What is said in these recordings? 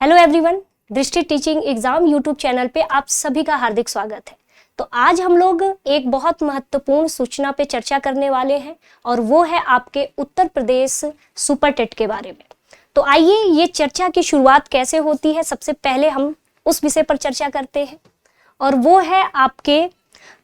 Hello everyone, दृष्टि teaching exam YouTube channel पे आप सभी का हार्दिक स्वागत है। तो आज हम लोग एक बहुत महत्वपूर्ण सूचना पे चर्चा करने वाले हैं और वो है आपके उत्तर प्रदेश सुपर टेट के बारे में। तो आइए ये चर्चा की शुरुआत कैसे होती है, सबसे पहले हम उस विषय पर चर्चा करते हैं और वो है आपके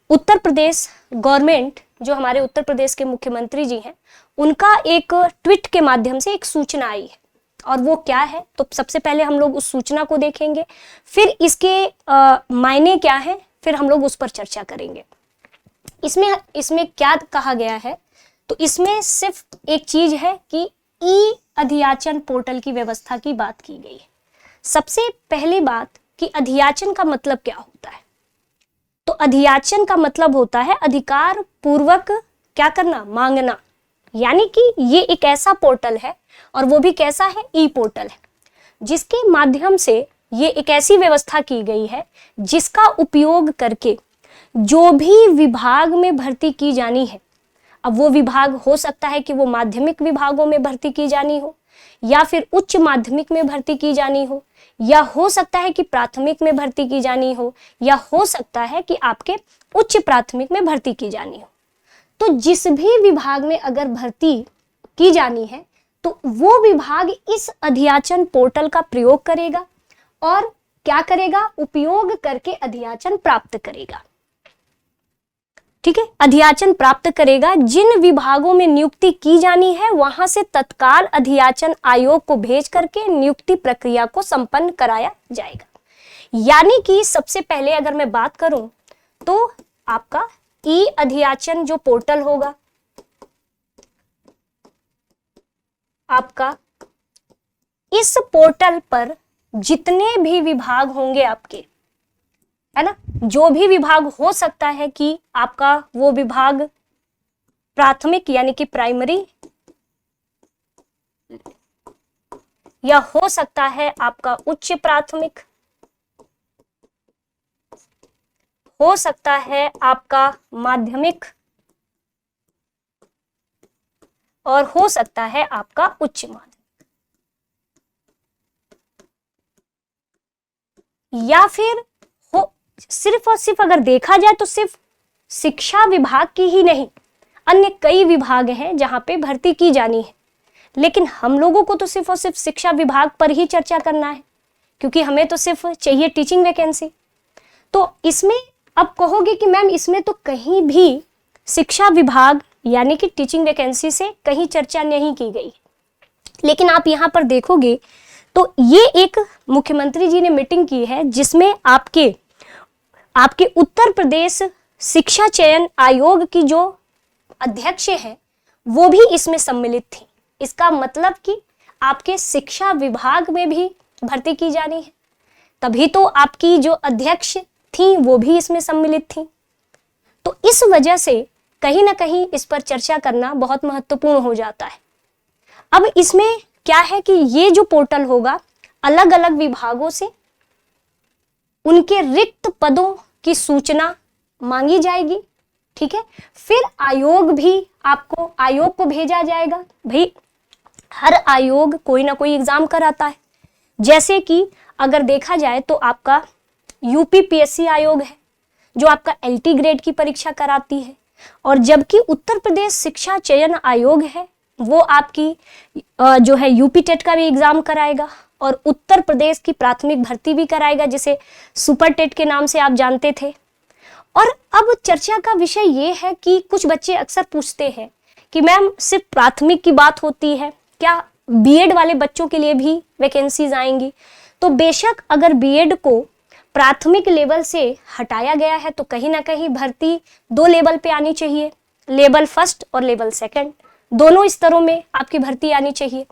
उत्तर प्रदेश गवर्नमेंट, जो हमारे उत्तर प्रदेश के मुख्यमंत्री जी हैं, उनका एक ट्वीट के माध्यम से एक सूचना आई है। और वो क्या है, तो सबसे पहले हम लोग उस सूचना को देखेंगे, फिर इसके मायने क्या है, फिर हम लोग उस पर चर्चा करेंगे। इसमें क्या कहा गया है, तो इसमें सिर्फ एक चीज है कि ई अधियाचन पोर्टल की व्यवस्था की बात की गई है। सबसे पहली बात कि अधियाचन का मतलब क्या होता है, तो अधियाचन का मतलब होता है अधिकार पूर्वक क्या करना, मांगना। यानी कि ये एक ऐसा पोर्टल है, और वो भी कैसा है, ई पोर्टल है, जिसके माध्यम से ये एक ऐसी व्यवस्था की गई है जिसका उपयोग करके जो भी विभाग में भर्ती की जानी है, अब वो विभाग हो सकता है कि वो माध्यमिक विभागों में भर्ती की जानी हो, या फिर उच्च माध्यमिक में भर्ती की जानी हो, या हो सकता है कि प्राथमिक में भर्ती की जानी हो, या हो सकता है कि आपके उच्च प्राथमिक में भर्ती की जानी हो। तो जिस भी विभाग में अगर भर्ती की जानी है तो वो विभाग इस अधियाचन पोर्टल का प्रयोग करेगा और क्या करेगा, उपयोग करके अधियाचन प्राप्त करेगा। ठीक है, अधियाचन प्राप्त करेगा। जिन विभागों में नियुक्ति की जानी है वहां से तत्काल अधियाचन आयोग को भेज करके नियुक्ति प्रक्रिया को संपन्न कराया जाएगा। यानी कि सबसे पहले अगर मैं बात करूं तो आपका ई अधियाचन जो पोर्टल होगा, आपका इस पोर्टल पर जितने भी विभाग होंगे आपके, है ना, जो भी विभाग हो सकता है कि आपका वो विभाग प्राथमिक यानी कि प्राइमरी, या हो सकता है आपका उच्च प्राथमिक, हो सकता है आपका माध्यमिक, और हो सकता है आपका उच्च माध्यमिक, या फिर हो सिर्फ और सिर्फ अगर देखा जाए तो सिर्फ शिक्षा विभाग की ही नहीं, अन्य कई विभाग हैं जहां पे भर्ती की जानी है। लेकिन हम लोगों को तो सिर्फ और सिर्फ शिक्षा विभाग पर ही चर्चा करना है, क्योंकि हमें तो सिर्फ चाहिए टीचिंग वैकेंसी। तो इसमें अब कहोगे कि मैम इसमें तो कहीं भी शिक्षा विभाग यानी कि टीचिंग वैकेंसी से कहीं चर्चा नहीं की गई। लेकिन आप यहाँ पर देखोगे तो ये एक मुख्यमंत्री जी ने मीटिंग की है जिसमें आपके उत्तर प्रदेश शिक्षा चयन आयोग की जो अध्यक्ष है वो भी इसमें सम्मिलित थी। इसका मतलब कि आपके शिक्षा विभाग में भी भर्ती की जानी है, तभी तो आपकी जो अध्यक्ष थी वो भी इसमें सम्मिलित थी। तो इस वजह से कहीं ना कहीं इस पर चर्चा करना बहुत महत्वपूर्ण हो जाता है। अब इसमें क्या है कि ये जो पोर्टल होगा, अलग अलग विभागों से उनके रिक्त पदों की सूचना मांगी जाएगी। ठीक है, फिर आयोग को भेजा जाएगा। भाई हर आयोग कोई ना कोई एग्जाम कराता है, जैसे कि अगर देखा जाए तो आपका यूपीपीएससी आयोग है जो आपका एलटी ग्रेड की परीक्षा कराती है, और जबकि उत्तर प्रदेश शिक्षा चयन आयोग है वो आपकी जो है यूपी टेट का भी एग्जाम कराएगा और उत्तर प्रदेश की प्राथमिक भर्ती भी कराएगा, जिसे सुपर टेट के नाम से आप जानते थे। और अब चर्चा का विषय ये है कि कुछ बच्चे अक्सर पूछते हैं कि मैम सिर्फ प्राथमिक की बात होती है क्या, बीएड वाले बच्चों के लिए भी वैकेंसीज आएंगी? तो बेशक अगर बीएड को प्राथमिक लेवल से हटाया गया है तो कहीं ना कहीं भर्ती 2 लेवल पे आनी चाहिए, लेवल फर्स्ट और लेवल सेकंड, दोनों स्तरों में आपकी भर्ती आनी चाहिए।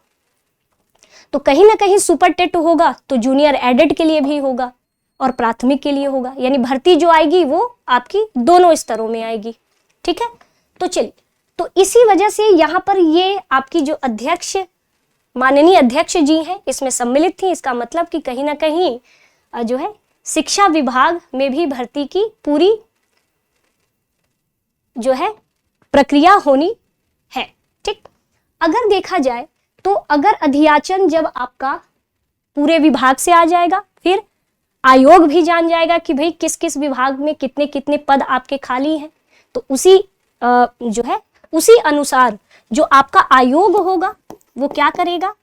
तो कहीं ना कहीं सुपर टेट होगा तो जूनियर एडेड के लिए भी होगा और प्राथमिक के लिए होगा, यानी भर्ती जो आएगी वो आपकी दोनों स्तरों में आएगी। ठीक है, तो चलिए, तो इसी वजह से यहाँ पर ये आपकी जो अध्यक्ष, माननीय अध्यक्ष जी हैं, इसमें सम्मिलित थी। इसका मतलब कि कहीं ना कहीं जो है शिक्षा विभाग में भी भर्ती की पूरी जो है प्रक्रिया होनी है। ठीक, अगर देखा जाए तो अगर अधियाचन जब आपका पूरे विभाग से आ जाएगा, फिर आयोग भी जान जाएगा कि भाई किस किस विभाग में कितने कितने पद आपके खाली हैं। तो उसी जो है उसी अनुसार जो आपका आयोग होगा वो क्या करेगा,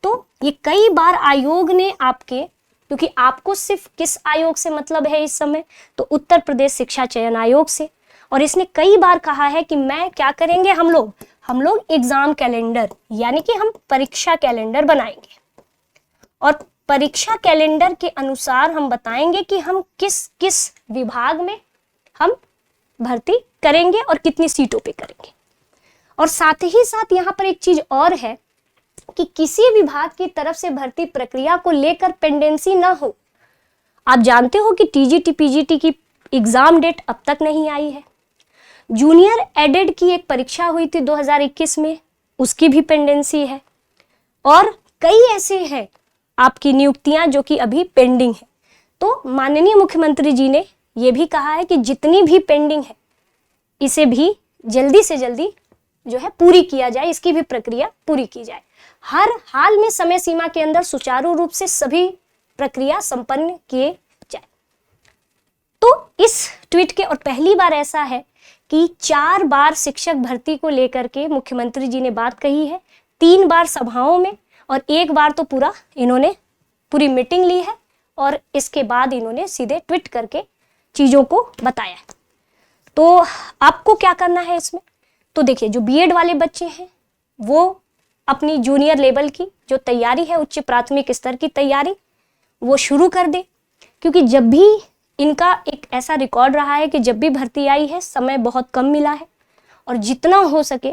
तो ये कई बार आयोग ने आपके, क्योंकि आपको सिर्फ किस आयोग से मतलब है इस समय, तो उत्तर प्रदेश शिक्षा चयन आयोग से, और इसने कई बार कहा है कि मैं क्या करेंगे, हम लोग एग्जाम कैलेंडर यानी कि हम परीक्षा कैलेंडर बनाएंगे और परीक्षा कैलेंडर के अनुसार हम बताएंगे कि हम किस किस विभाग में हम भर्ती करेंगे और कितनी सीटों पे करेंगे। और साथ ही साथ यहाँ पर एक चीज और है कि किसी विभाग की तरफ से भर्ती प्रक्रिया को लेकर पेंडेंसी ना हो। आप जानते हो कि टीजीटी पीजीटी की एग्जाम डेट अब तक नहीं आई है। जूनियर एडेड की एक परीक्षा हुई थी 2021 में, उसकी भी पेंडेंसी है, और कई ऐसे हैं आपकी नियुक्तियां जो कि अभी पेंडिंग है। तो माननीय मुख्यमंत्री जी ने यह भी कहा है कि जितनी भी पेंडिंग है इसे भी जल्दी से जल्दी जो है पूरी किया जाए, इसकी भी प्रक्रिया पूरी की जाए। हर हाल में समय सीमा के अंदर सुचारू रूप से सभी प्रक्रिया संपन्न किए जाए। तो इस ट्वीट के और पहली बार ऐसा है कि 4 बार शिक्षक भर्ती को लेकर के मुख्यमंत्री जी ने बात कही है, 3 बार सभाओं में और 1 बार तो पूरा इन्होंने पूरी मीटिंग ली है और इसके बाद इन्होंने सीधे ट्वीट करके चीजों को बताया है। तो आपको क्या करना है इसमें, तो देखिए जो बीएड वाले बच्चे हैं वो अपनी जूनियर लेवल की जो तैयारी है, उच्च प्राथमिक स्तर की तैयारी वो शुरू कर दे, क्योंकि जब भी इनका एक ऐसा रिकॉर्ड रहा है कि जब भी भर्ती आई है समय बहुत कम मिला है, और जितना हो सके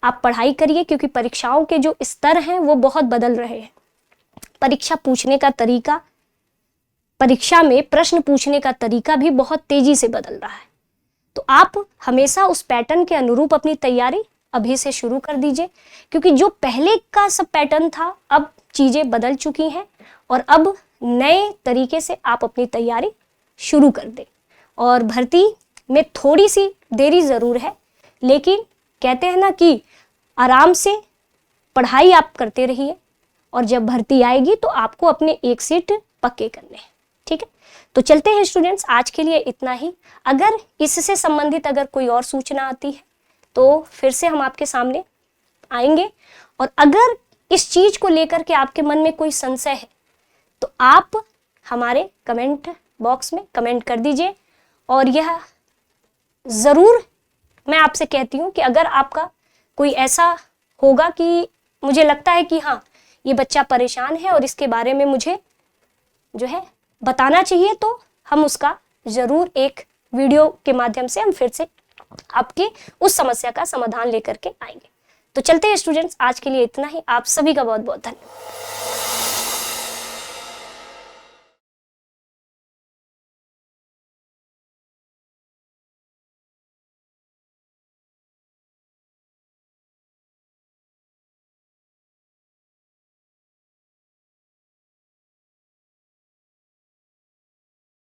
आप पढ़ाई करिए, क्योंकि परीक्षाओं के जो स्तर हैं वो बहुत बदल रहे हैं। परीक्षा पूछने का तरीका, परीक्षा में प्रश्न पूछने का तरीका भी बहुत तेजी से बदल रहा है। तो आप हमेशा उस पैटर्न के अनुरूप अपनी तैयारी अभी से शुरू कर दीजिए, क्योंकि जो पहले का सब पैटर्न था अब चीजें बदल चुकी हैं और अब नए तरीके से आप अपनी तैयारी शुरू कर दें। और भर्ती में थोड़ी सी देरी जरूर है, लेकिन कहते हैं ना कि आराम से पढ़ाई आप करते रहिए और जब भर्ती आएगी तो आपको अपने 1 सीट पक्के करने हैं। ठीक है, तो चलते हैं स्टूडेंट्स, आज के लिए इतना ही। अगर इससे संबंधित अगर कोई और सूचना आती है तो फिर से हम आपके सामने आएंगे, और अगर इस चीज को लेकर के आपके मन में कोई संशय है तो आप हमारे कमेंट बॉक्स में कमेंट कर दीजिए। और यह जरूर मैं आपसे कहती हूँ कि अगर आपका कोई ऐसा होगा कि मुझे लगता है कि हाँ ये बच्चा परेशान है और इसके बारे में मुझे जो है बताना चाहिए, तो हम उसका जरूर एक वीडियो के माध्यम से हम फिर से आपके उस समस्या का समाधान लेकर के आएंगे। तो चलते हैं स्टूडेंट्स, आज के लिए इतना ही। आप सभी का बहुत बहुत धन्यवाद।